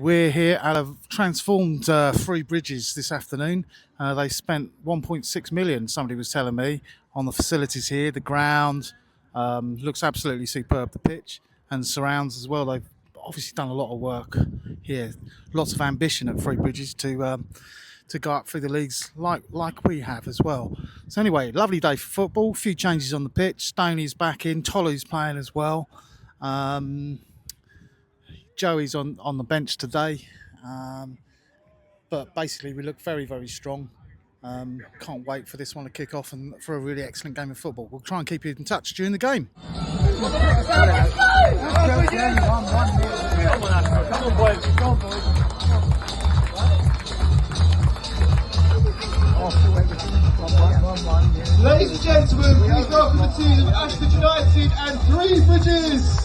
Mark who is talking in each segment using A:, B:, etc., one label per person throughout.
A: We're here at a transformed Three Bridges this afternoon. They spent 1.6 million, somebody was telling me, on the facilities here. The ground looks absolutely superb, the pitch and surrounds as well. They've obviously done a lot of work here. Lots of ambition at Three Bridges to go up through the leagues like we have as well. So anyway, lovely day for football. A few changes on the pitch. Stoney's back in. Tolu's playing as well. Joey's on the bench today, but basically we look very, very strong. Can't wait for this one to kick off and for a really excellent game of football. We'll try and keep you in touch during the game.
B: Ladies and gentlemen, please welcome the team of Ashford United and Three Bridges.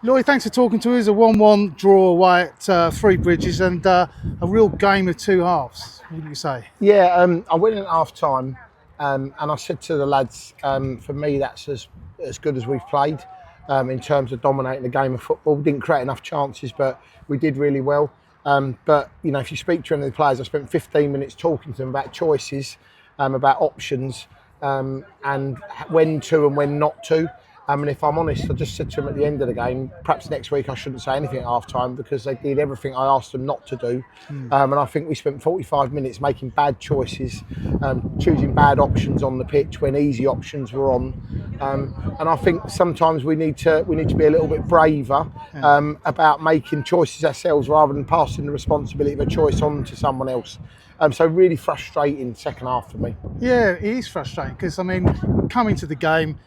A: Lloyd, thanks for talking to us. A 1-1 draw away at Three Bridges and a real game of two halves. What do you say?
C: Yeah, I went in at half time and I said to the lads, for me that's as good as we've played in terms of dominating the game of football. Didn't create enough chances, but we did really well. But you know, if you speak to any of the players, I spent 15 minutes talking to them about choices, about options, and when to and when not to. And if I'm honest, I just said to them at the end of the game, perhaps next week I shouldn't say anything at half time because they did everything I asked them not to do. And I think we spent 45 minutes making bad choices, choosing bad options on the pitch when easy options were on. And I think sometimes we need to be a little bit braver about making choices ourselves rather than passing the responsibility of a choice on to someone else. So really frustrating second half for me.
A: Yeah, it is frustrating because, I mean, coming to the game,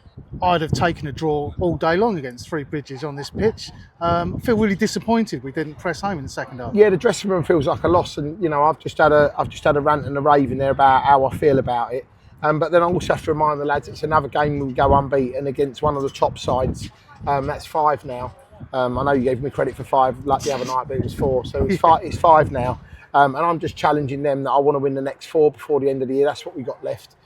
A: I'd have taken a draw all day long against Three Bridges on this pitch. I feel really disappointed we didn't press home in the second half.
C: Yeah, the dressing room feels like a loss, and you know I've just had a rant and a rave in there about how I feel about it. But then I also have to remind the lads it's another game we go unbeaten against one of the top sides. That's 5 now. I know you gave me credit for 5 like the other night, but it was 4, so it's 5 now. And I'm just challenging them that I want to win the next 4 before the end of the year. That's what we got left.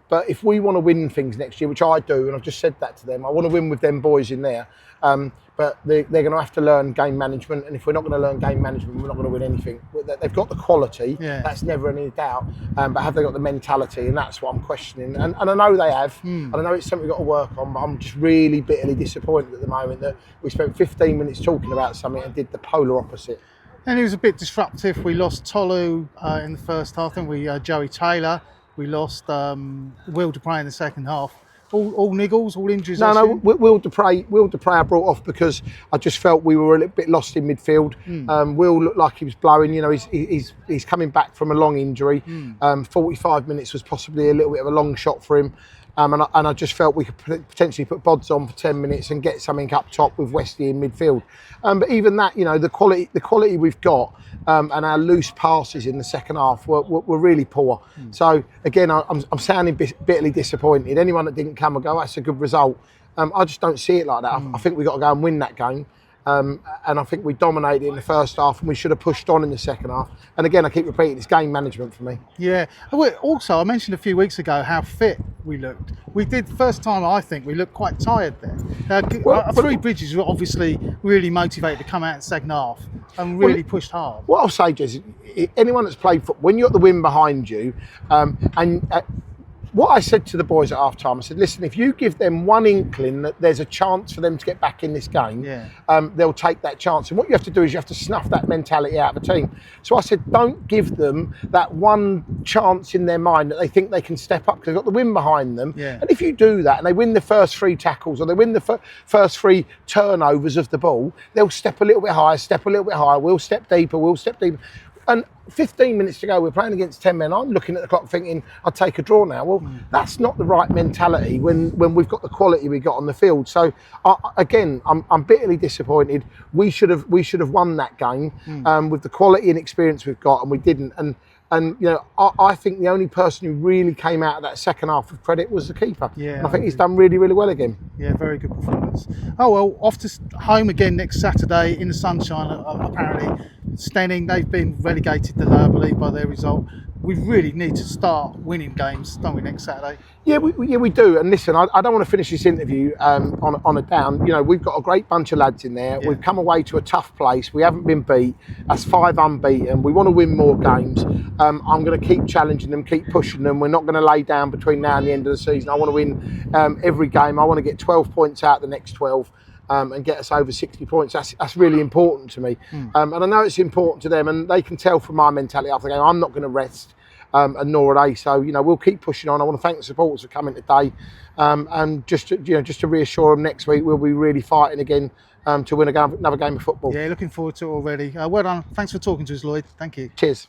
C: But if we want to win things next year, which I do, and I've just said that to them, I want to win with them boys in there. But they're going to have to learn game management, and if we're not going to learn game management, we're not going to win anything. They've got the quality, that's never any doubt, but have they got the mentality? And that's what I'm questioning. And I know they have, and I know it's something we've got to work on, but I'm just really bitterly disappointed at the moment that we spent 15 minutes talking about something and did the polar opposite.
A: And it was a bit disruptive. We lost Tolu in the first half, and we Joey Taylor. We lost Will Dupre in the second half. All niggles, all injuries.
C: No, Will Dupre I brought off because I just felt we were a little bit lost in midfield. Will looked like he was blowing. You know, he's coming back from a long injury. 45 minutes was possibly a little bit of a long shot for him. And I just felt we could potentially put Bods on for 10 minutes and get something up top with Westy in midfield. But even that, you know, the quality we've got and our loose passes in the second half were really poor. So again, I'm sounding bitterly disappointed. Anyone that didn't come and go, that's a good result. I just don't see it like that. I think we've got to go and win that game. And I think we dominated in the first half, and we should have pushed on in the second half. And again, I keep repeating, it's game management for me.
A: Yeah. Also, I mentioned a few weeks ago how fit we looked. We did, first time I think, we looked quite tired there. Three Bridges were obviously really motivated to come out in the second half and really pushed hard.
C: What I'll say, Jez, anyone that's played football, when you've got the wind behind you, what I said to the boys at half time, I said, listen, if you give them one inkling that there's a chance for them to get back in this game, they'll take that chance. And what you have to do is you have to snuff that mentality out of the team. So I said, don't give them that one chance in their mind that they think they can step up because they've got the wind behind them. And if you do that and they win the first 3 tackles or they win the first 3 turnovers of the ball, they'll step a little bit higher, we'll step deeper. And 15 minutes to go, we're playing against 10 men. I'm looking at the clock thinking, I'll take a draw now. Well, that's not the right mentality when we've got the quality we got on the field. So, again, I'm bitterly disappointed. We should have won that game with the quality and experience we've got, and we didn't. And you know, I think the only person who really came out of that second half with credit was the keeper. And I think he's done really, really well again.
A: Yeah, very good performance. Oh well, off to home again next Saturday in the sunshine. Apparently, Stenning, they've been relegated to the lower league by their result. We really need to start winning games, don't we, next Saturday?
C: Yeah, we do. And listen, I don't want to finish this interview on a down. You know, we've got a great bunch of lads in there. We've come away to a tough place. We haven't been beat. That's 5 unbeaten. We want to win more games. I'm going to keep challenging them, keep pushing them. We're not going to lay down between now and the end of the season. I want to win every game. I want to get 12 points out the next 12. And get us over 60 points. That's really important to me. And I know it's important to them, and they can tell from my mentality after the game, I'm not going to rest, and nor are they. So, you know, we'll keep pushing on. I want to thank the supporters for coming today, and just to reassure them, next week we'll be really fighting again to win another game of football.
A: Yeah, looking forward to it already. Well done. Thanks for talking to us, Lloyd. Thank you.
C: Cheers.